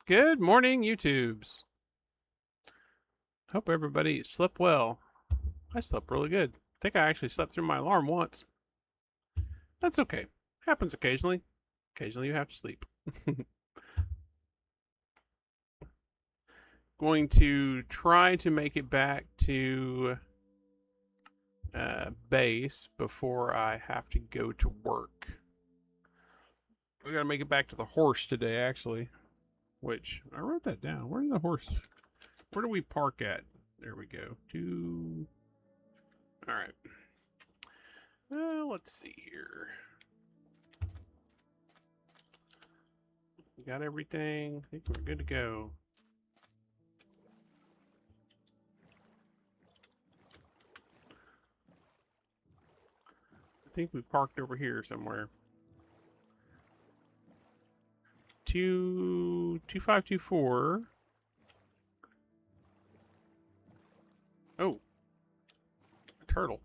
Good morning, YouTubes. Hope everybody slept well. I slept really good. I think I actually slept through my alarm once. That's okay. Happens occasionally. Occasionally you have to sleep. Going to try to make it back to base before I have to go to work. We gotta make it back to the horse today, actually. Which I wrote that down. Where's the horse? Where do we park at? There we go. All right. Let's see here. We got everything. I think we're good to go. I think we parked over here somewhere. 2524. Oh, a turtle.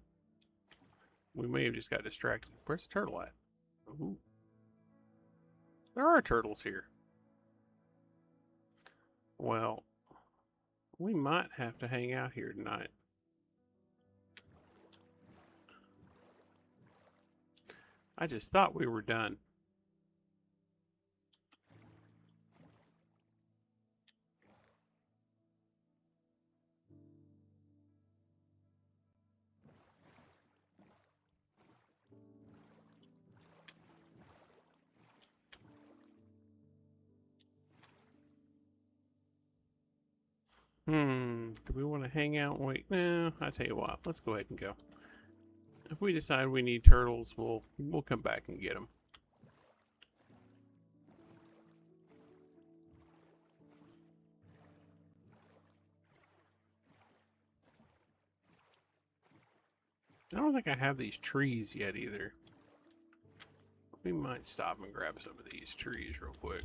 We may have just got distracted. Where's the turtle at? Ooh. There are turtles here. Well, we might have to hang out here tonight. I just thought we were done. Do we want to hang out and wait? No, I tell you what, let's go ahead and go. If we decide we need turtles, we'll come back and get them. I don't think I have these trees yet either. We might stop and grab some of these trees real quick.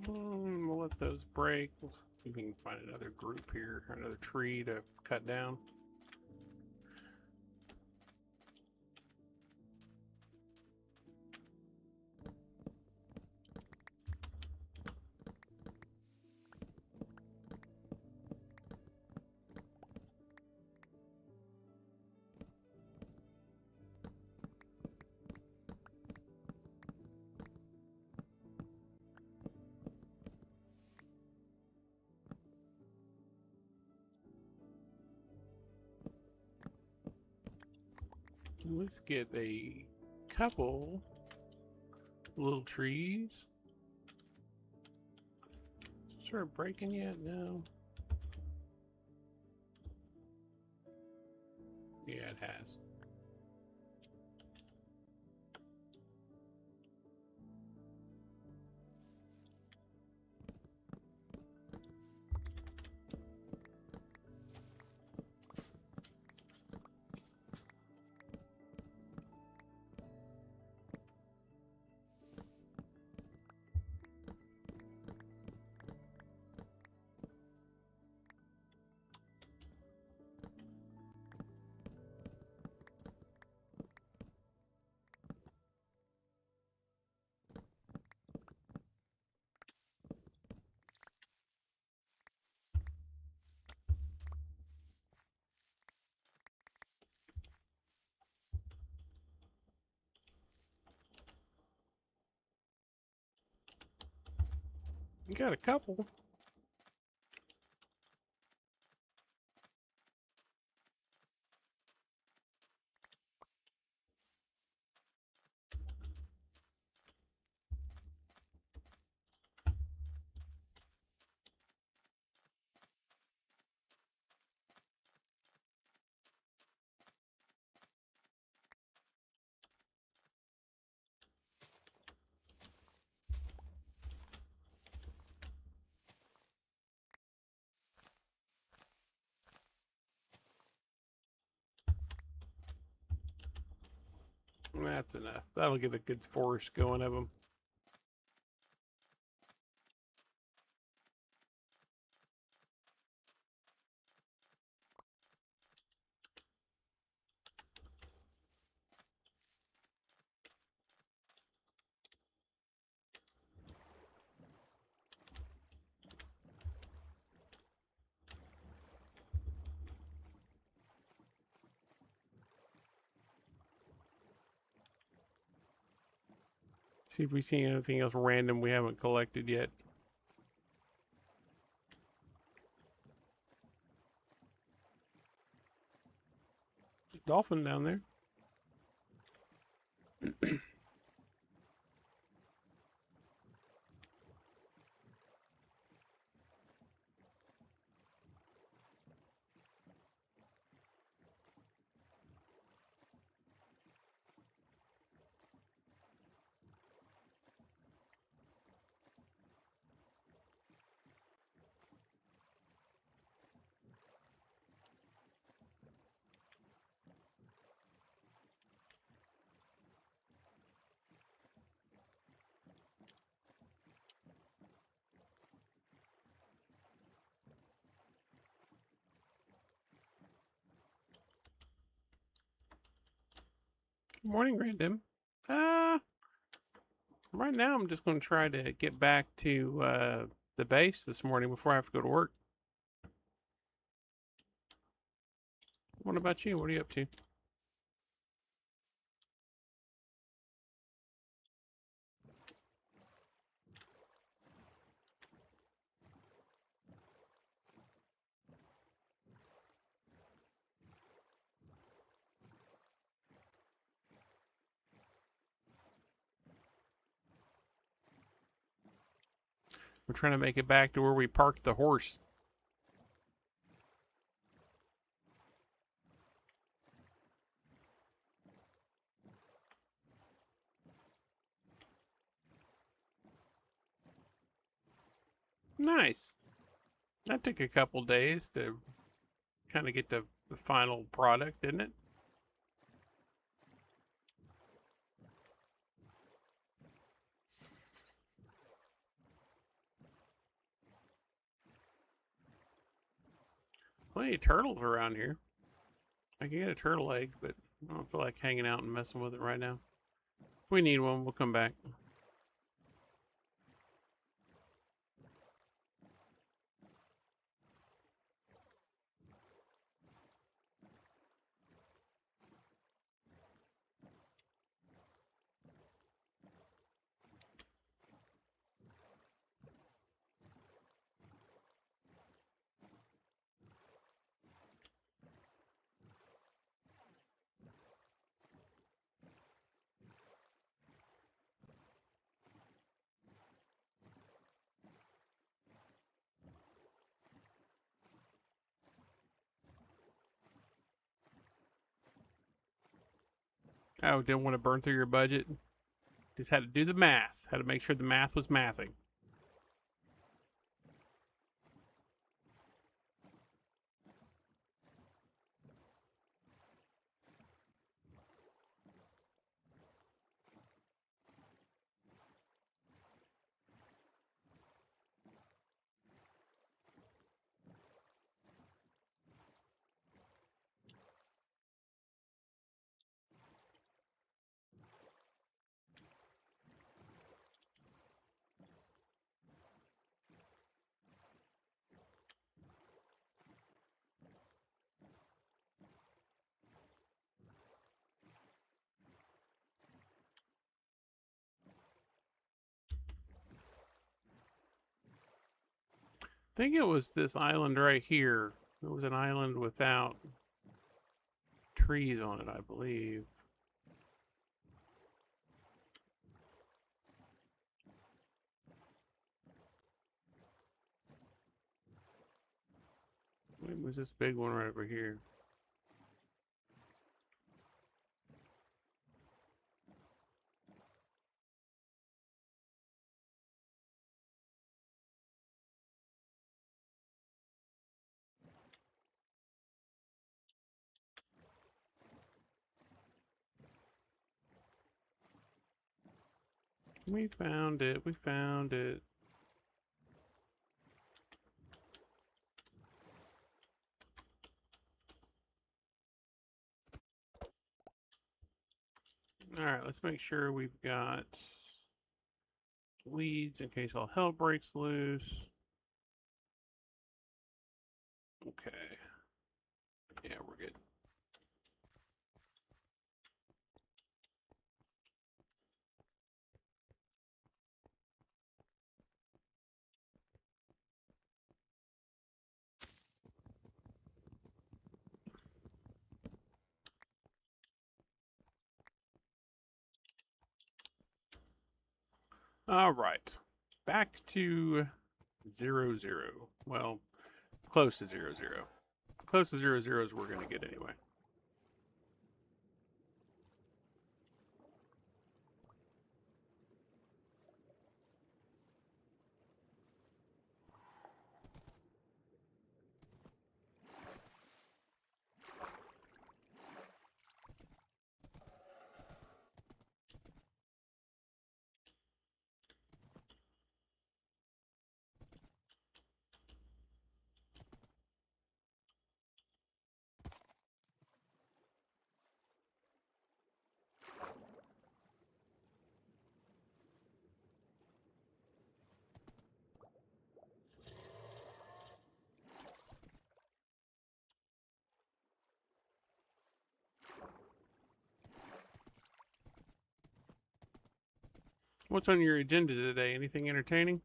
We'll let those break. We'll see if we can find another group here, another tree to cut down. Let's get a couple little trees. Start breaking yet? No. Yeah, it has. You got a couple. That's enough. That'll get a good forest going of them. See if we see anything else random we haven't collected yet. Dolphin down there. Good morning, Random. Right now I'm just going to try to get back to the base this morning before I have to go to work. What about you? What are you up to? We're trying to make it back to where we parked the horse. Nice. That took a couple days to kind of get to the final product, didn't it? Plenty of turtles around here. I can get a turtle egg, but I don't feel like hanging out and messing with it right now. If we need one, we'll come back. Oh, didn't want to burn through your budget? Just had to do the math. Had to make sure the math was mathing. I think it was this island right here. It was an island without trees on it, I believe. It was this big one right over here. We found it. We found it. All right, let's make sure we've got leads in case all hell breaks loose. Okay. Yeah, we're good. All right. Back to 0-0. Well, close to 0-0. Close to 0-0 is we're going to get anyway. What's on your agenda today? Anything entertaining?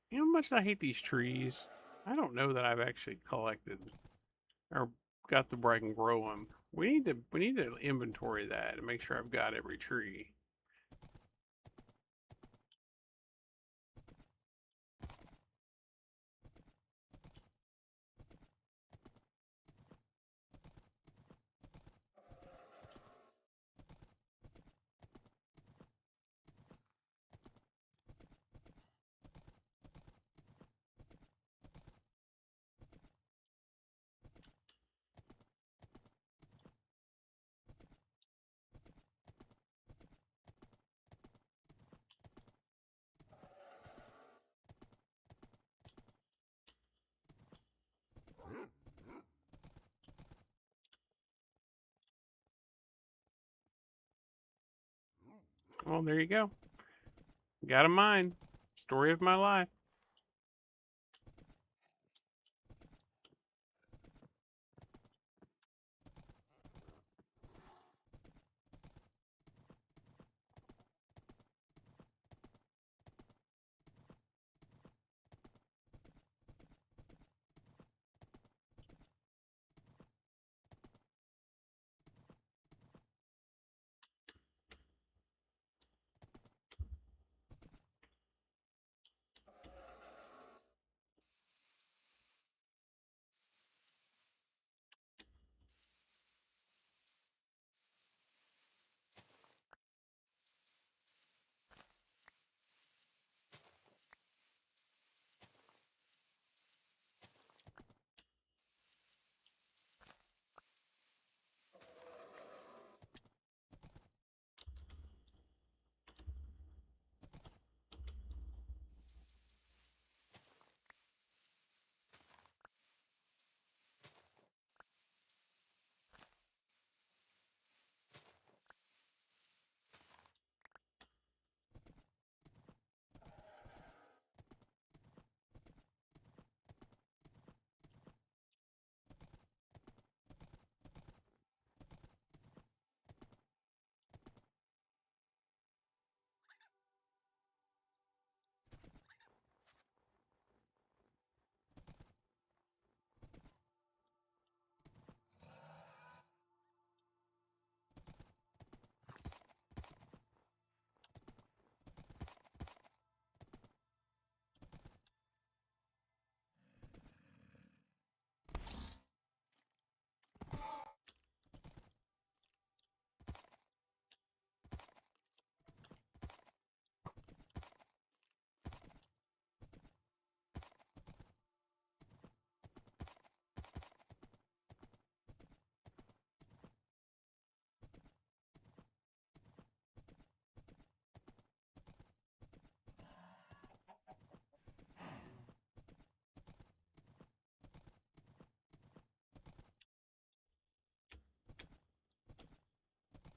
You know how much I hate these trees? I don't know that I've actually collected or got the where I can grow them. We need to inventory that and make sure I've got every tree. Well, there you go. Got a mine. Story of my life.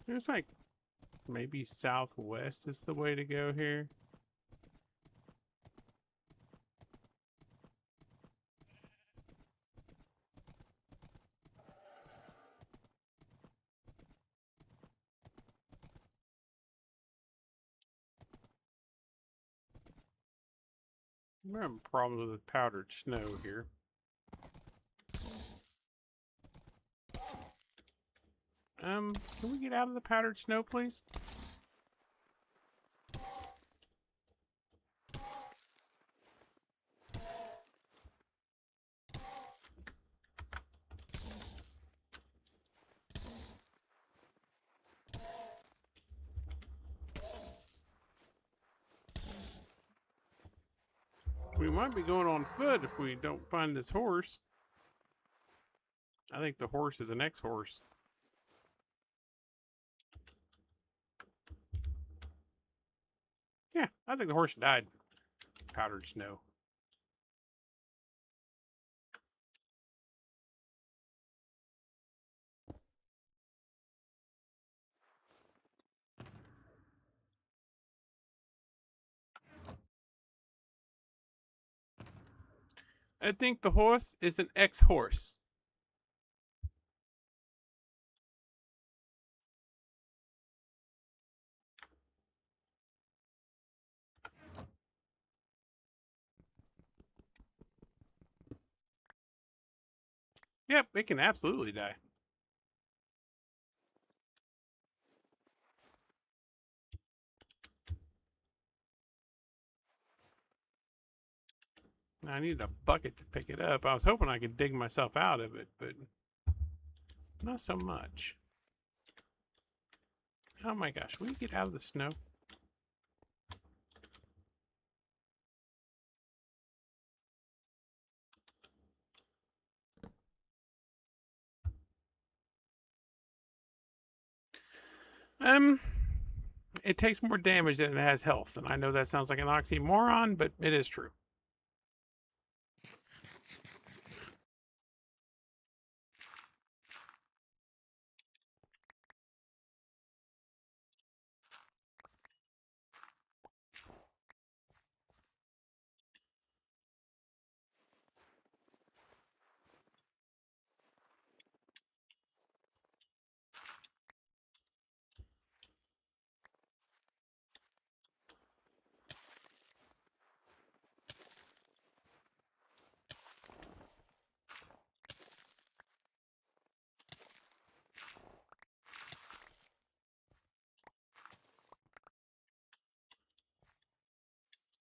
There's like maybe southwest is the way to go here. We're having problems with the powdered snow here. Can we get out of the powdered snow, please? We might be going on foot if we don't find this horse. I think the horse is an ex-horse. Yeah, I think the horse died. Powdered snow. I think the horse is an ex-horse. Yep, it can absolutely die. I need a bucket to pick it up. I was hoping I could dig myself out of it, but not so much. Oh my gosh, will you get out of the snow? It takes more damage than it has health, and I know that sounds like an oxymoron, but it is true.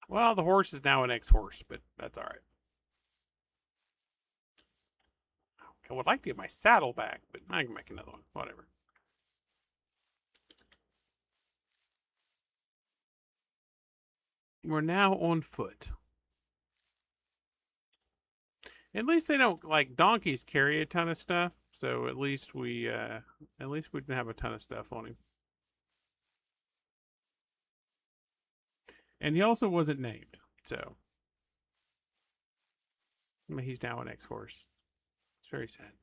Well, the horse is now an ex-horse, but that's all right. I would like to get my saddle back, but I can make another one. Whatever. We're now on foot. At least they don't like donkeys carry a ton of stuff, so at least we didn't have a ton of stuff on him. And he also wasn't named, so I mean, he's now an ex-horse. It's very sad.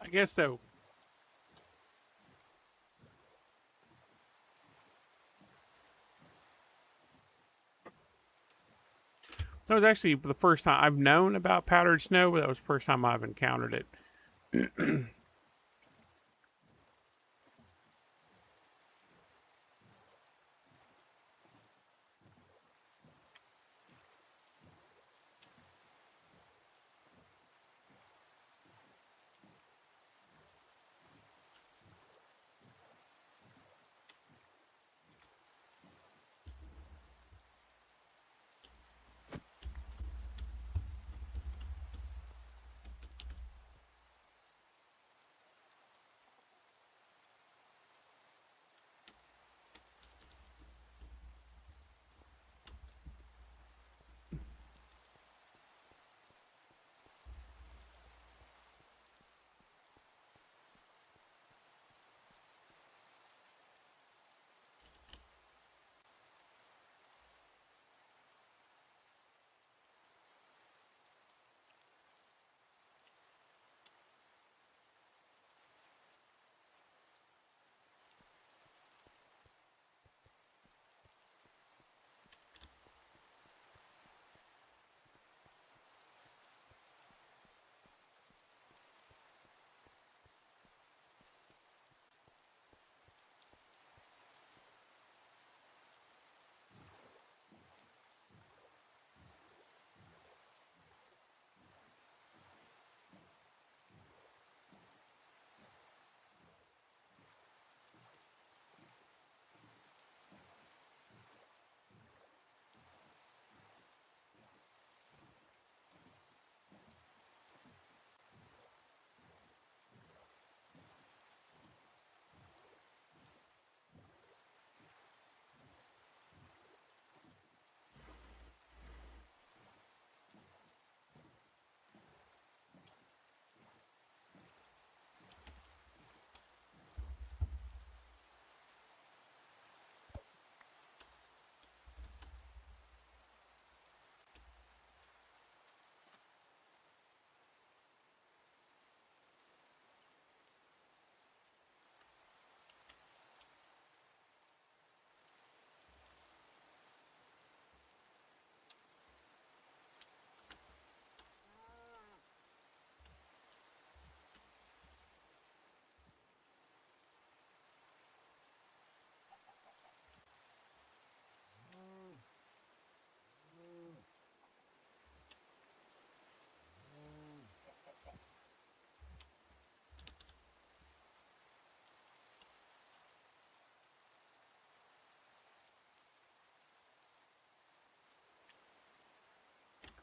I guess so. That was actually the first time I've known about powdered snow, but that was the first time I've encountered it.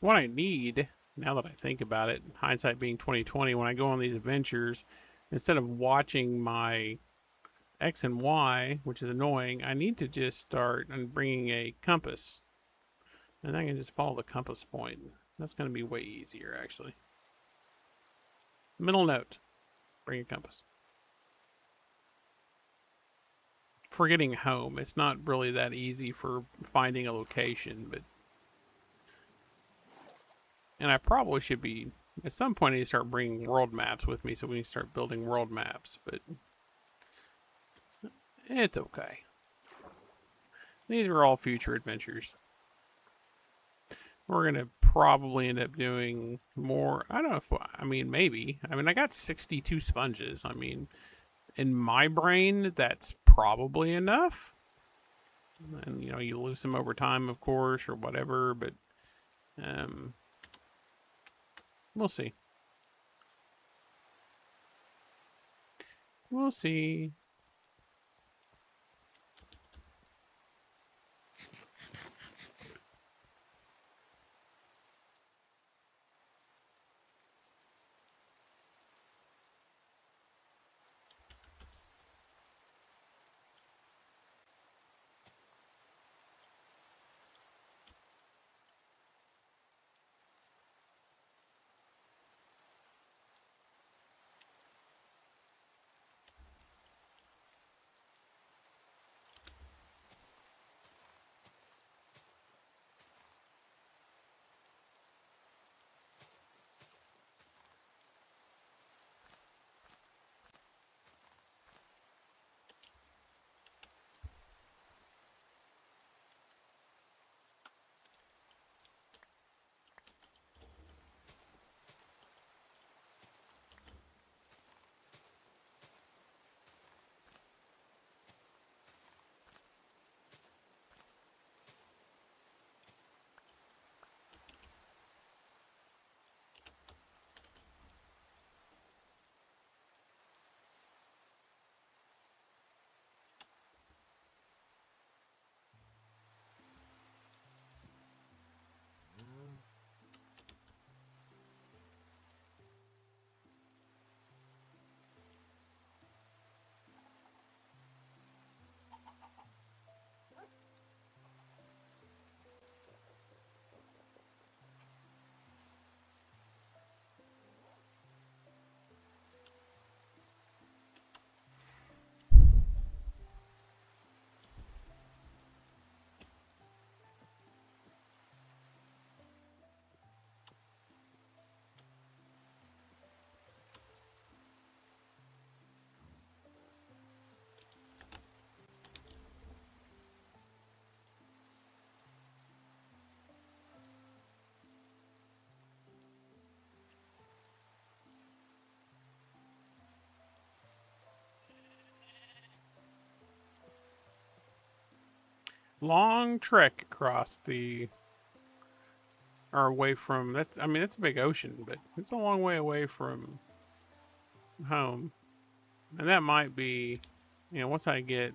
What I need, now that I think about it, hindsight being 2020, when I go on these adventures, instead of watching my X and Y, which is annoying, I need to just start and bringing a compass. And I can just follow the compass point. That's going to be way easier, actually. Middle note, bring a compass. For getting home, it's not really that easy for finding a location, but... And I probably should be... At some point, I need to start bringing world maps with me so we can start building world maps, but... It's okay. These are all future adventures. We're going to probably end up doing more. I don't know if, I mean, maybe. I mean, I got 62 sponges. I mean, in my brain, that's probably enough. And, you know, you lose them over time, of course, or whatever, but we'll see. We'll see. Long trek across the... Or away from... That's, I mean, it's a big ocean, but it's a long way away from home. And that might be... You know, once I get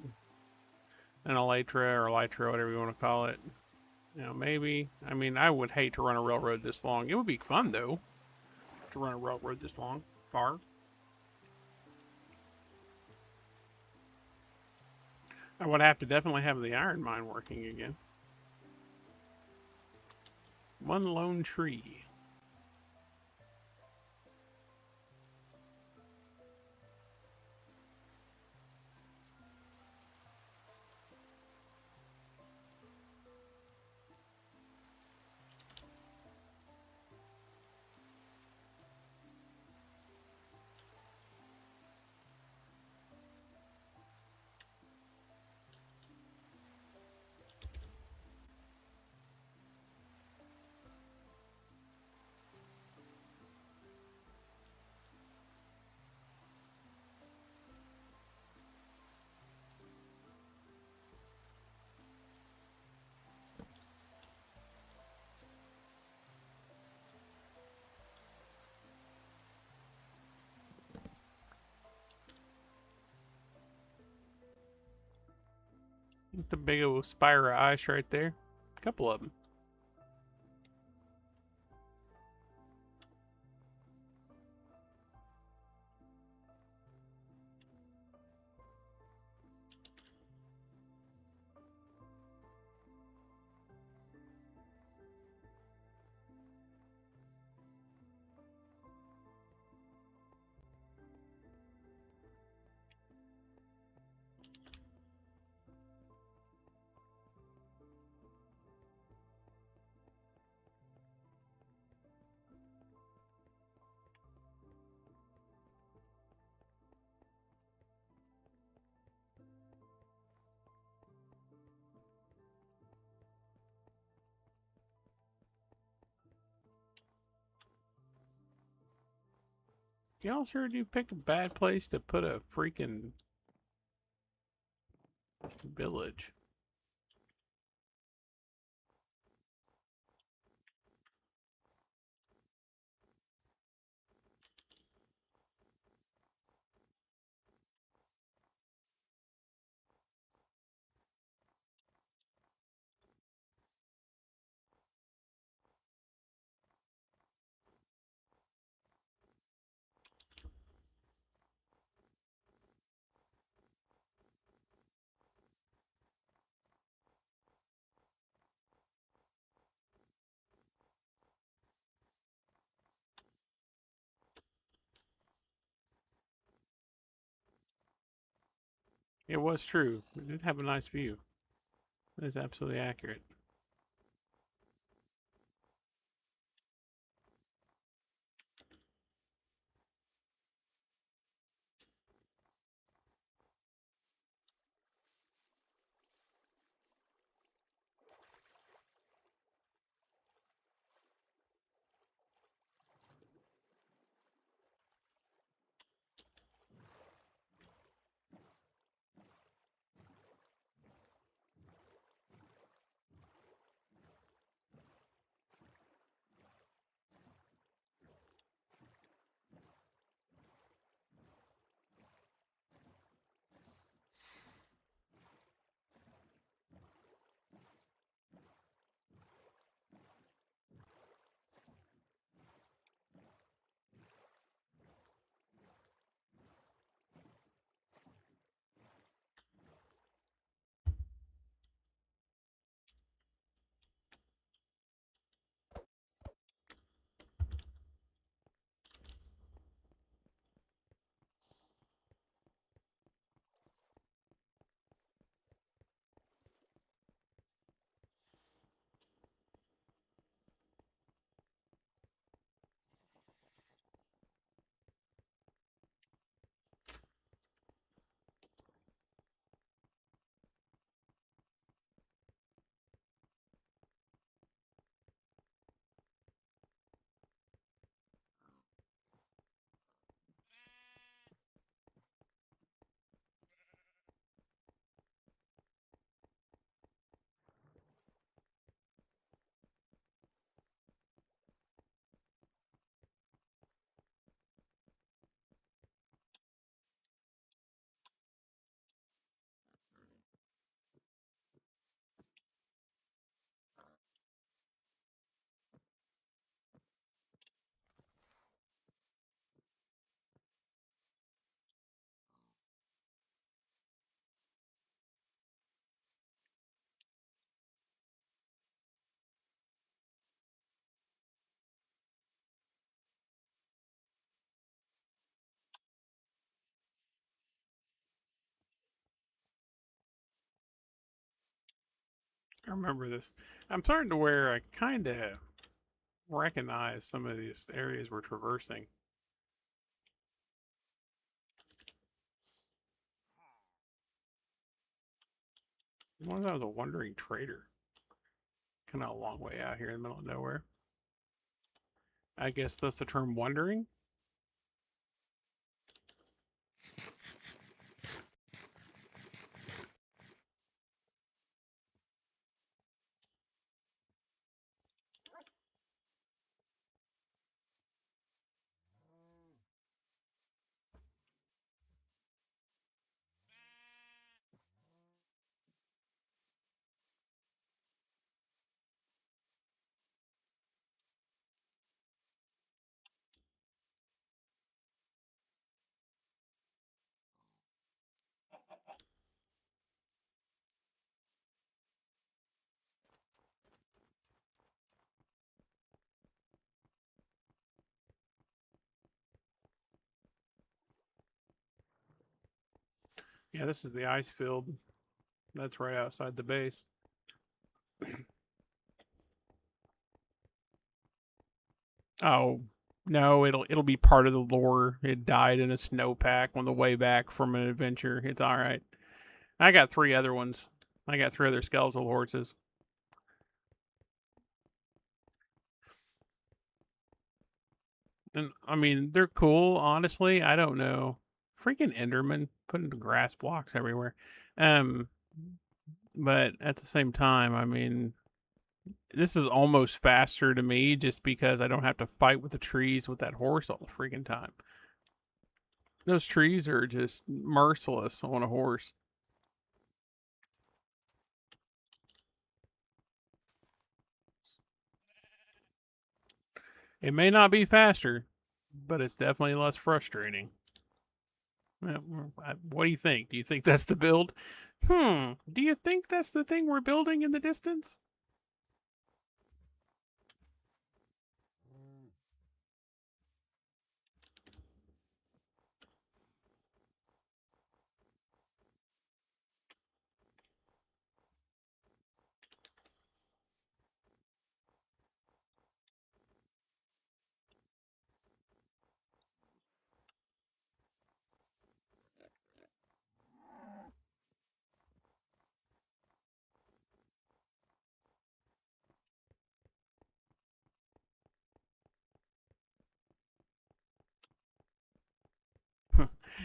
an elytra or elytra, whatever you want to call it, you know, maybe. I mean, I would hate to run a railroad this long. It would be fun, though, to run a railroad this long. Far. I would have to definitely have the iron mine working again. One lone tree. It's a big old spire of ice right there. A couple of them. Y'all sure do pick a bad place to put a freaking village. It was true. It did have a nice view. That is absolutely accurate. I remember this. I'm starting to where I kind of recognize some of these areas we're traversing. What if I was a wandering trader? Kind of a long way out here in the middle of nowhere. I guess that's the term wandering. Yeah, this is the ice field. That's right outside the base. Oh no, it'll be part of the lore. It died in a snowpack on the way back from an adventure. It's all right. I got three other ones. I got three other skeletal horses. And I mean, they're cool. Honestly, I don't know. Freaking Enderman putting grass blocks everywhere. Um, but at the same time, I mean, this is almost faster to me just because I don't have to fight with the trees with that horse all the freaking time. Those trees are just merciless on a horse. It may not be faster, but it's definitely less frustrating. What do you think? Do you think that's the build? Do you think that's the thing we're building in the distance?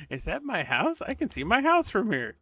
Is that my house? I can see my house from here.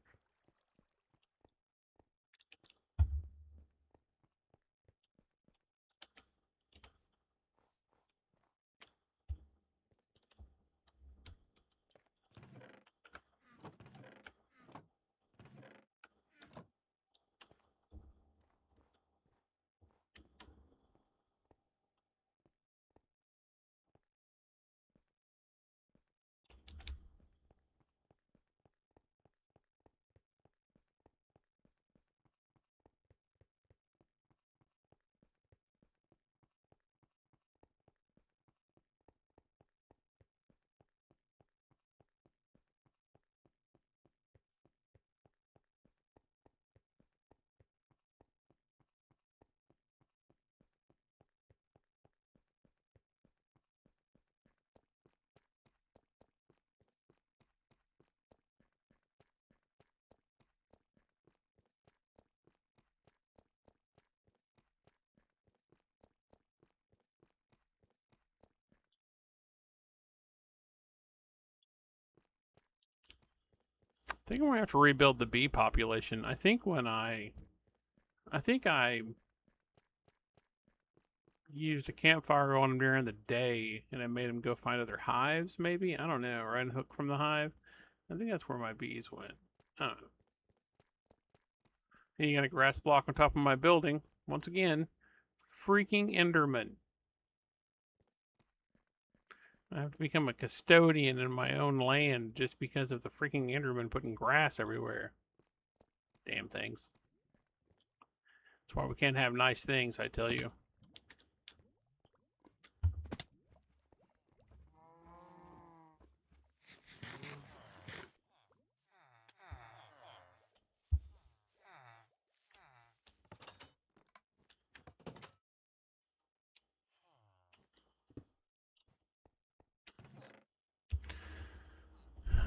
I think I'm gonna have to rebuild the bee population. I think I used a campfire on them during the day, and I made them go find other hives. Maybe I don't know, or unhook from the hive. I think that's where my bees went. I don't know. And you got a grass block on top of my building. Once again, freaking Enderman. I have to become a custodian in my own land just because of the freaking Enderman putting grass everywhere. Damn things. That's why we can't have nice things, I tell you.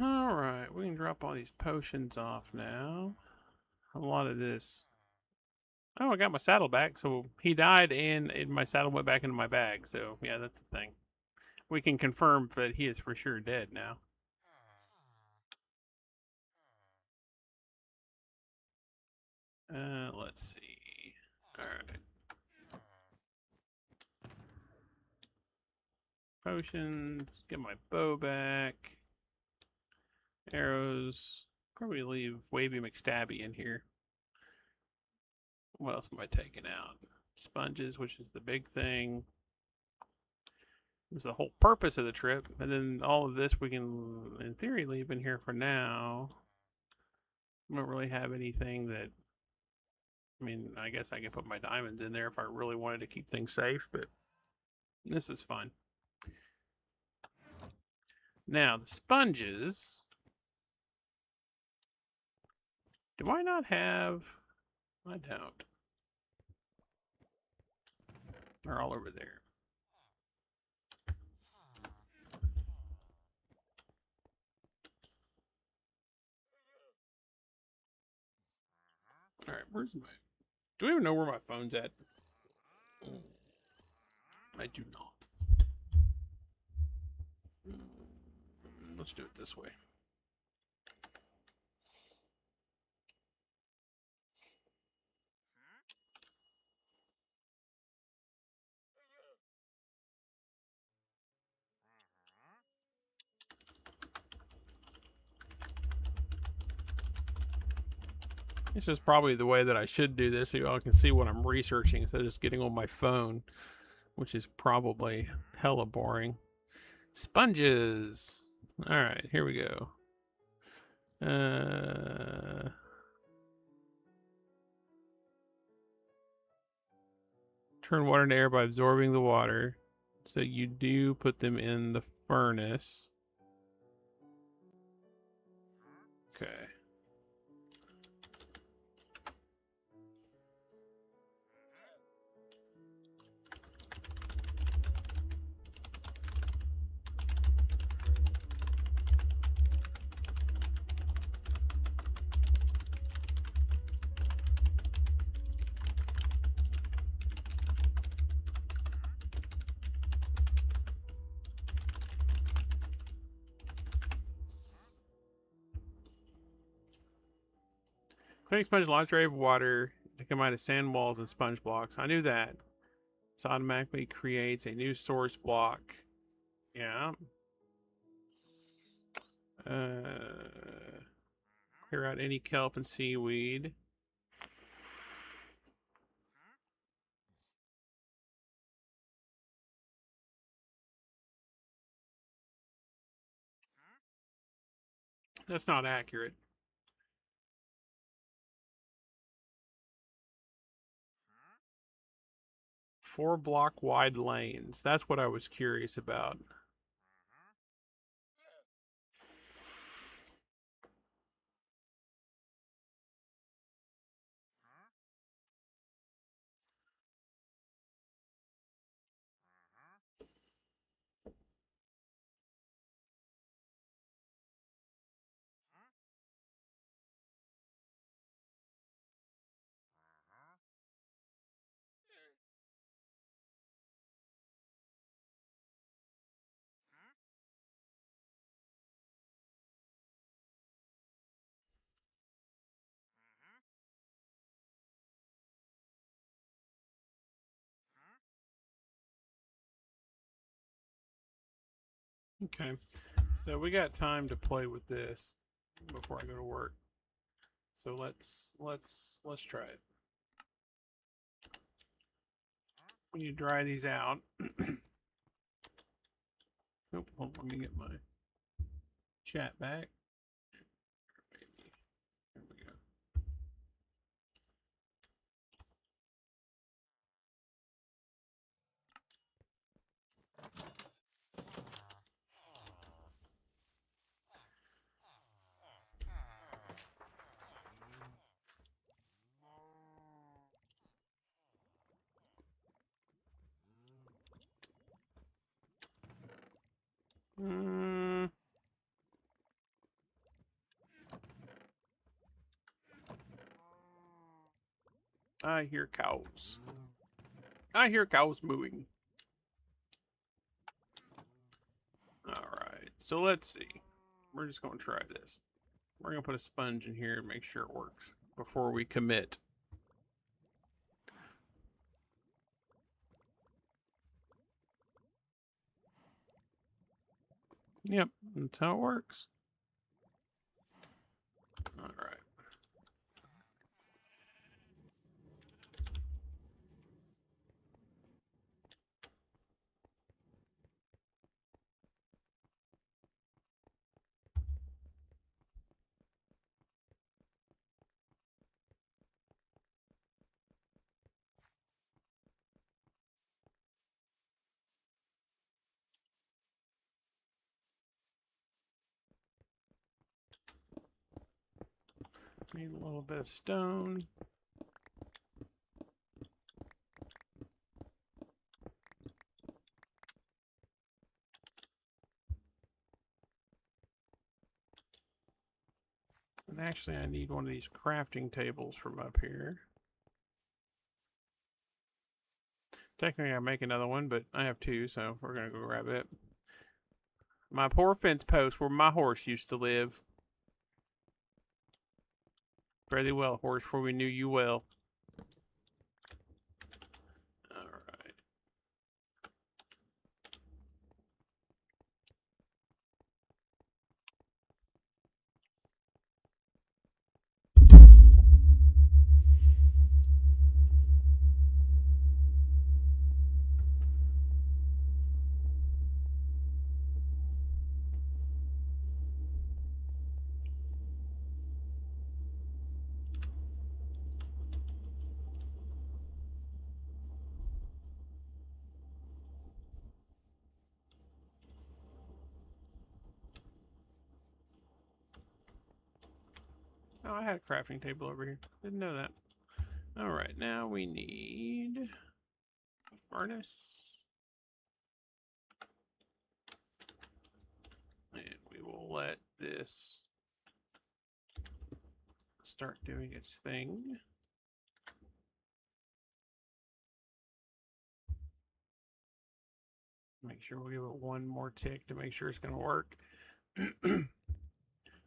Alright, we can drop all these potions off now. A lot of this. Oh, I got my saddle back. So he died, and my saddle went back into my bag. So, yeah, that's the thing. We can confirm that he is for sure dead now. Let's see. Alright. Potions. Get my bow back. Arrows. Probably leave Wavy McStabby in here. What else am I taking out? Sponges, which is the big thing. It was the whole purpose of the trip. And then all of this we can, in theory, leave in here for now. I don't really have anything that. I mean, I guess I can put my diamonds in there if I really wanted to keep things safe, but this is fine. Now, the sponges. Do I not have. I don't. They're all over there. All right, where's my. Do I even know where my phone's at? I do not. Let's do it this way. This is probably the way that I should do this so y'all can see what I'm researching instead of just getting on my phone, which is probably hella boring. Sponges. All right, here we go. Turn water into air by absorbing the water. So you do put them in the furnace. Okay. Cleaning sponge launcher area of water to combine to sand walls and sponge blocks. I knew that. This automatically creates a new source block. Yeah. Clear out any kelp and seaweed. That's not accurate. Four block wide lanes. That's what I was curious about. Okay. So we got time to play with this before I go to work. So let's try it. When you dry these out. Oh, hold on, let me get my chat back. There we go. I hear cows. I hear cows mooing. Alright, so let's see. We're just going to try this. We're going to put a sponge in here and make sure it works before we commit. Yep, that's how it works. Alright. Need a little bit of stone. And actually, I need one of these crafting tables from up here. Technically, I make another one, but I have two, so we're going to go grab it. My poor fence post where my horse used to live. Fairly well, horse, for we knew you well. Alright. Oh, I had a crafting table over here. Didn't know that. Alright, now we need a furnace. And we will let this start doing its thing. Make sure we'll give it one more tick to make sure it's going to work.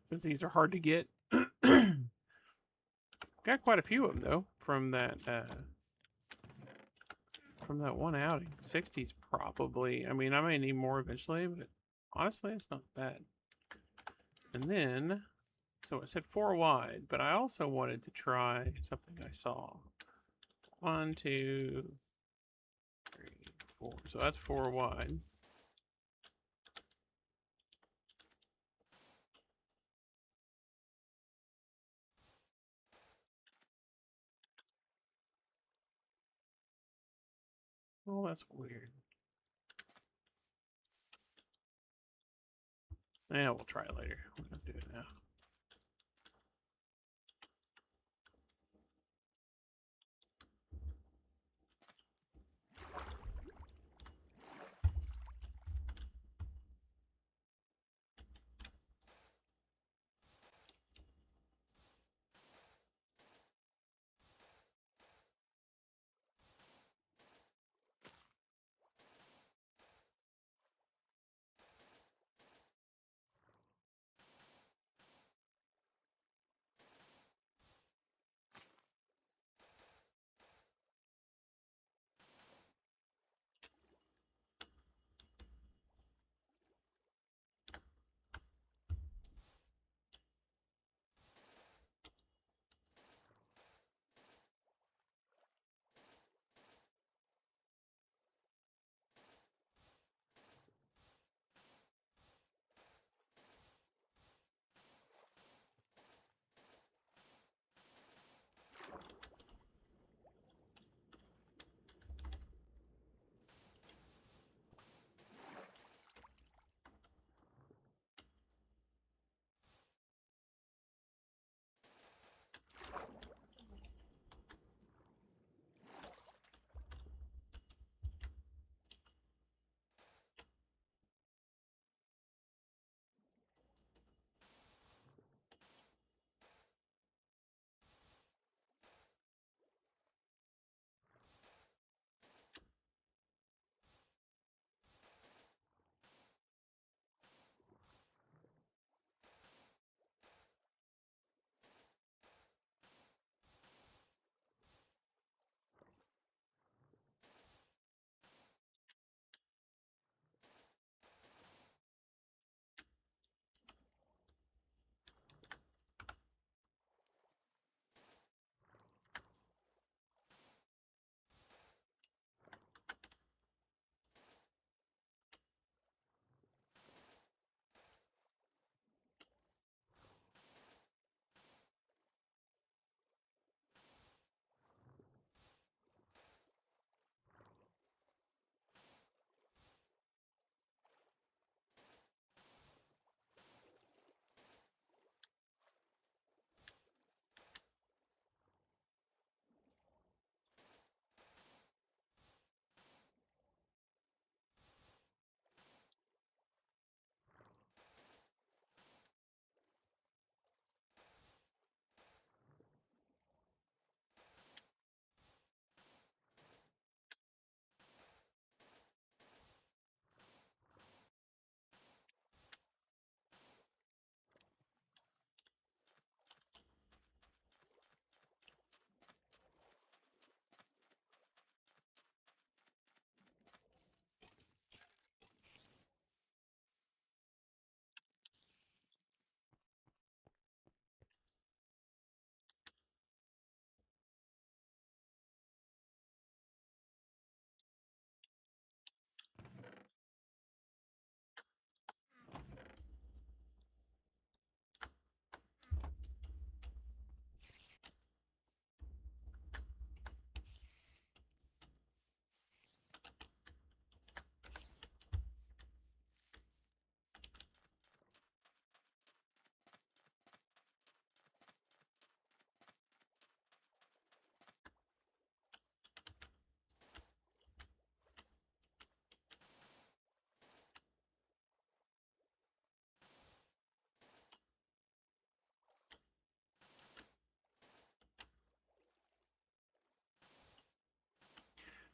Since these are hard to get. Got quite a few of them, though, from that one outing. 60's probably... I mean, I may need more eventually, but honestly, it's not bad. And then... So it said 4 wide, but I also wanted to try something I saw. 1, 2, 3, 4. So that's 4 wide. Oh, that's weird. Yeah, we'll try it later. We're gonna do it now.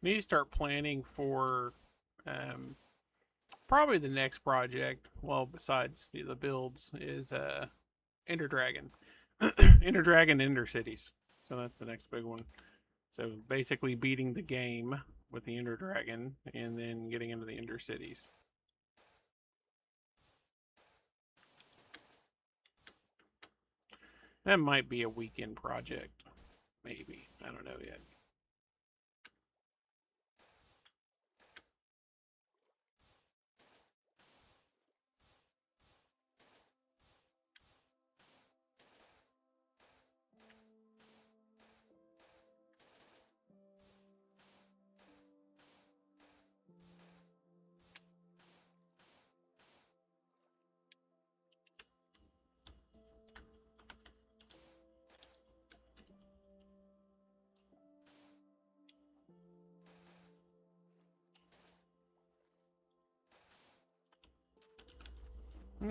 Need to start planning for probably the next project. Well, besides the builds, is Ender Dragon, Ender Dragon, Ender Cities. So that's the next big one. So basically, beating the game with the Ender Dragon, and then getting into the Ender Cities. That might be a weekend project. Maybe. I don't know yet.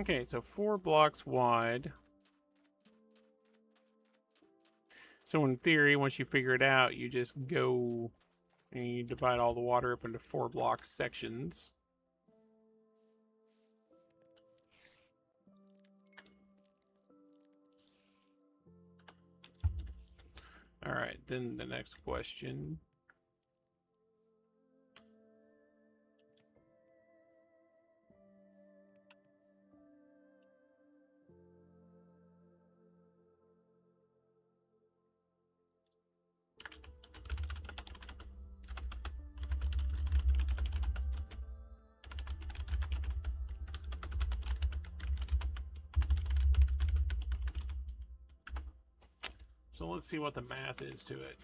Okay, so 4 blocks wide. So in theory, once you figure it out, you just go and you divide all the water up into 4 block sections. All right, then the next question. So let's see what the math is to it.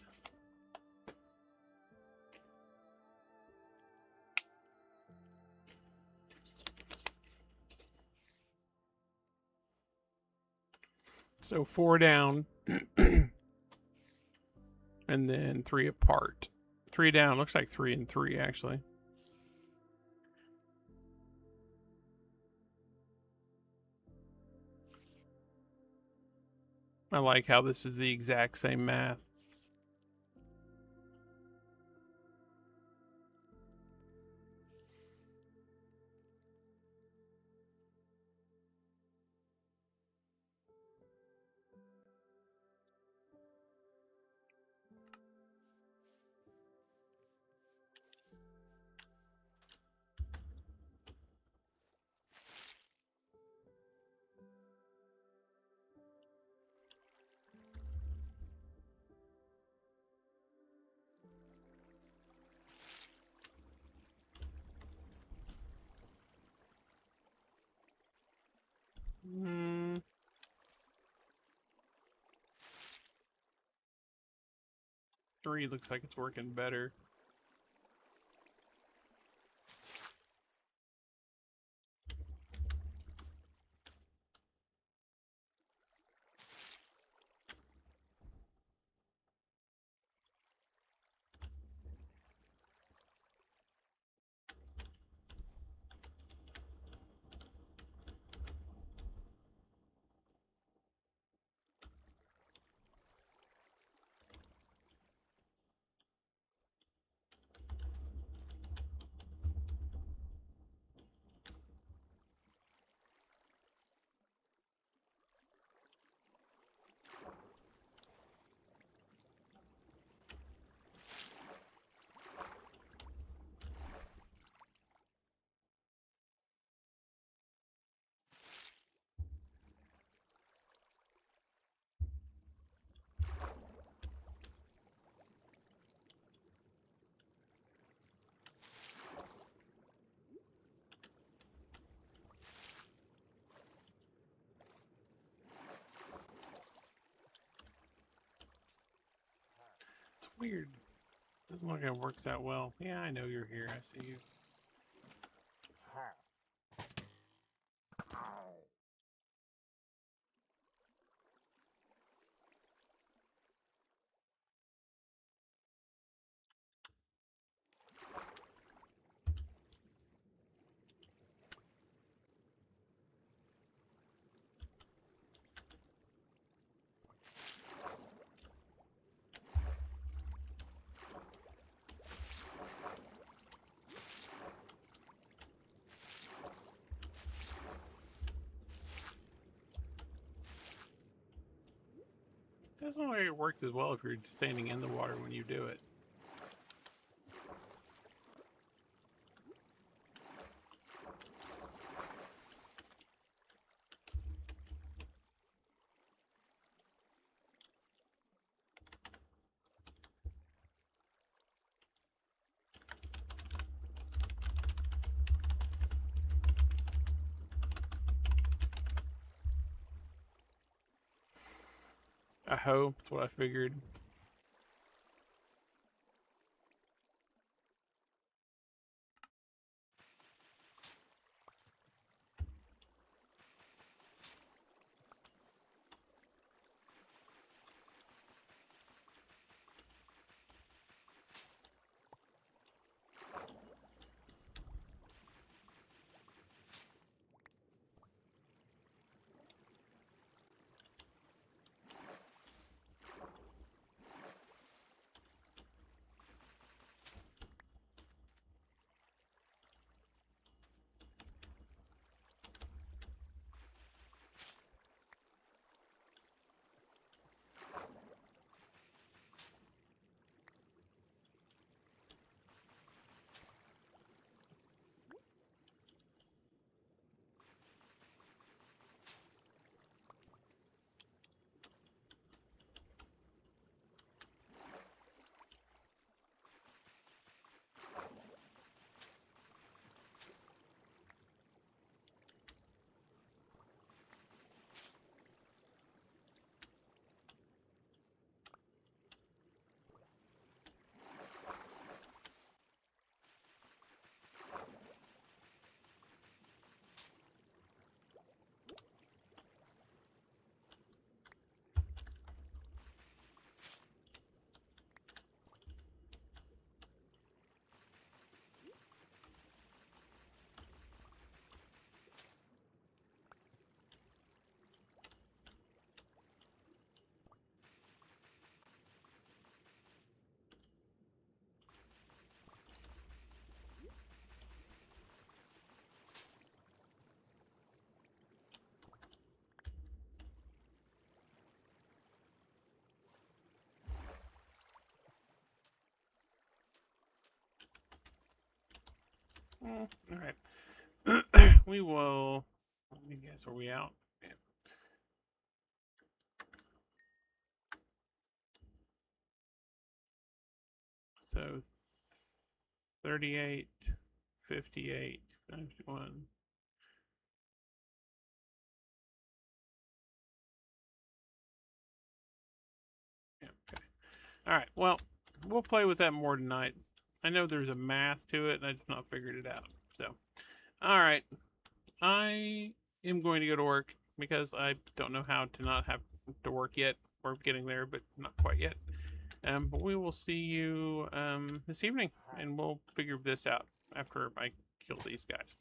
So 4 down, and then 3 apart. 3 down, looks like 3 and 3 actually. I like how this is the exact same math. Hmm. Three looks like it's working better. It's weird. Doesn't look like it works out well. Yeah, I know you're here. I see you. Doesn't look like it works as well if you're standing in the water when you do it. I hope that's what I figured. All right. We will. Let me guess. Are we out? Yeah. So 38, 58, 51. Yeah, okay. All right. Well, we'll play with that more tonight. I know there's a math to it, and I just not figured it out. So, all right. I am going to go to work because I don't know how to not have to work yet. We're getting there, but not quite yet. But we will see you this evening, and we'll figure this out after I kill these guys.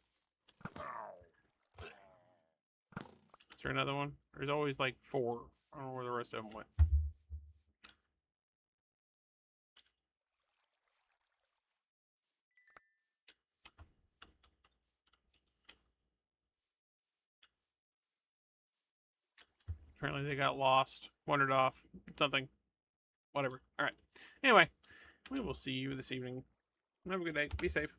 Is there another one? There's always like 4. I don't know where the rest of them went. Apparently they got lost, wandered off, something, whatever. All right. Anyway, we will see you this evening. Have a good day. Be safe.